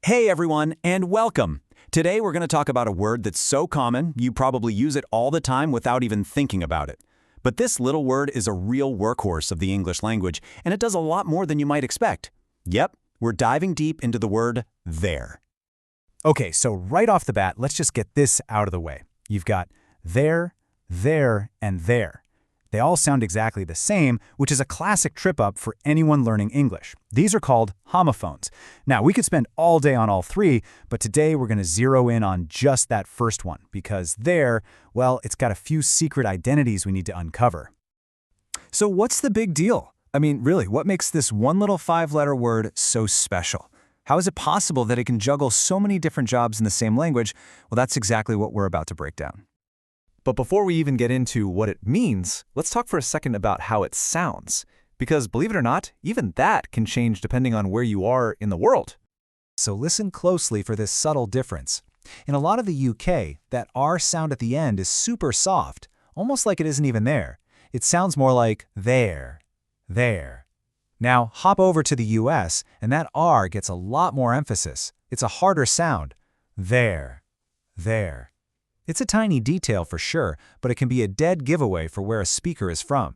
Hey everyone, and welcome! Today we're going to talk about a word that's so common you probably use it all the time without even thinking about it. But this little word is a real workhorse of the English language, and it does a lot more than you might expect. Yep, we're diving deep into the word there. Okay, so right off the bat, let's just get this out of the way. You've got there, and there. They all sound exactly the same, which is a classic trip-up for anyone learning English. These are called homophones. Now, we could spend all day on all three, but today we're going to zero in on just that first one, because there, well, it's got a few secret identities we need to uncover. So what's the big deal? I mean, really, what makes this one little five-letter word so special? How is it possible that it can juggle so many different jobs in the same language? Well, that's exactly what we're about to break down. But before we even get into what it means, let's talk for a second about how it sounds. Because believe it or not, even that can change depending on where you are in the world. So listen closely for this subtle difference. In a lot of the UK, that R sound at the end is super soft, almost like it isn't even there. It sounds more like there. Now, hop over to the US, and that R gets a lot more emphasis. It's a harder sound. There. It's a tiny detail for sure, but it can be a dead giveaway for where a speaker is from.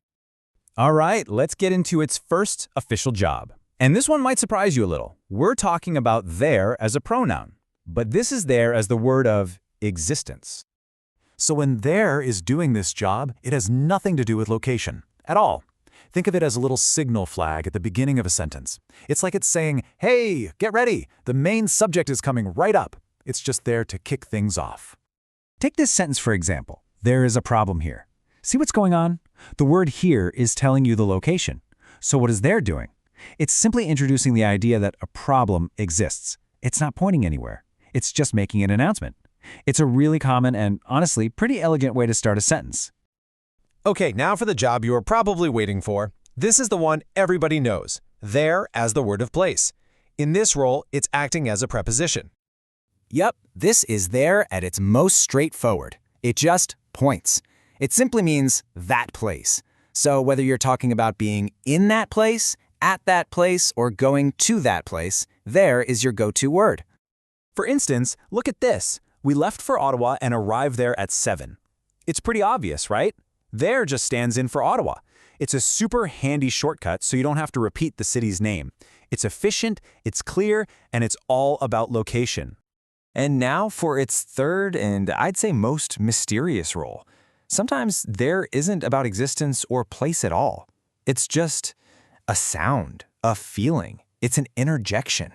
All right, let's get into its first official job. And this one might surprise you a little. We're talking about there as a pronoun, but this is there as the word of existence. So when there is doing this job, it has nothing to do with location at all. Think of it as a little signal flag at the beginning of a sentence. It's like it's saying, hey, get ready, the main subject is coming right up. It's just there to kick things off. Take this sentence for example. There is a problem here. See what's going on? The word here is telling you the location. So what is there doing? It's simply introducing the idea that a problem exists. It's not pointing anywhere. It's just making an announcement. It's a really common and, honestly, pretty elegant way to start a sentence. Okay, now for the job you are probably waiting for. This is the one everybody knows. There as the word of place. In this role, it's acting as a preposition. Yep, this is there at its most straightforward. It just points. It simply means that place. So whether you're talking about being in that place, at that place, or going to that place, there is your go-to word. For instance, look at this. We left for Ottawa and arrived there at 7. It's pretty obvious, right? There just stands in for Ottawa. It's a super handy shortcut so you don't have to repeat the city's name. It's efficient, it's clear, and it's all about location. And now for its third and I'd say most mysterious role. Sometimes there isn't about existence or place at all. It's just a sound, a feeling. It's an interjection.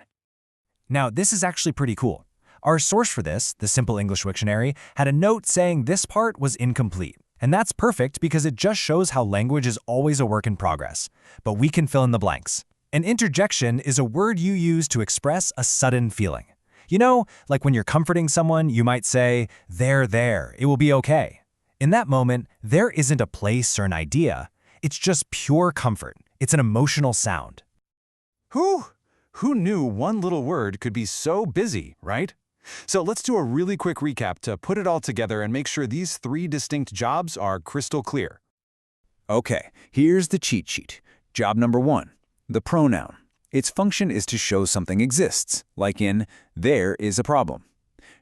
Now, this is actually pretty cool. Our source for this, the Simple English Wiktionary, had a note saying this part was incomplete. And that's perfect because it just shows how language is always a work in progress. But we can fill in the blanks. An interjection is a word you use to express a sudden feeling. You know, like when you're comforting someone, you might say, there, it will be okay. In that moment, there isn't a place or an idea. It's just pure comfort. It's an emotional sound. Who knew one little word could be so busy, right? So let's do a really quick recap to put it all together and make sure these three distinct jobs are crystal clear. Okay, here's the cheat sheet. Job number 1, the pronoun. Its function is to show something exists, like in, there is a problem.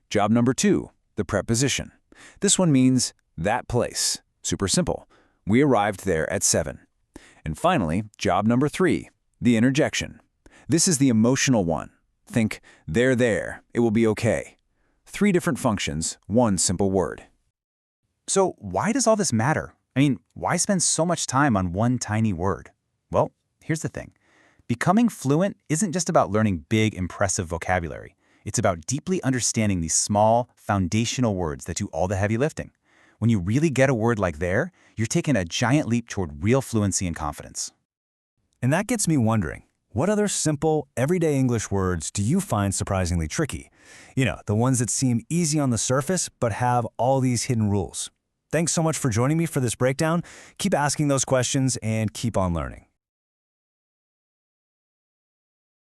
Job number 2, the preposition. This one means that place. Super simple. We arrived there at 7. And finally, job number 3, the interjection. This is the emotional one. Think, there, it will be okay. 3 different functions, 1 simple word. So why does all this matter? I mean, why spend so much time on one tiny word? Well, here's the thing. Becoming fluent isn't just about learning big, impressive vocabulary. It's about deeply understanding these small, foundational words that do all the heavy lifting. When you really get a word like there, you're taking a giant leap toward real fluency and confidence. And that gets me wondering, what other simple, everyday English words do you find surprisingly tricky? You know, the ones that seem easy on the surface but have all these hidden rules. Thanks so much for joining me for this breakdown. Keep asking those questions and keep on learning.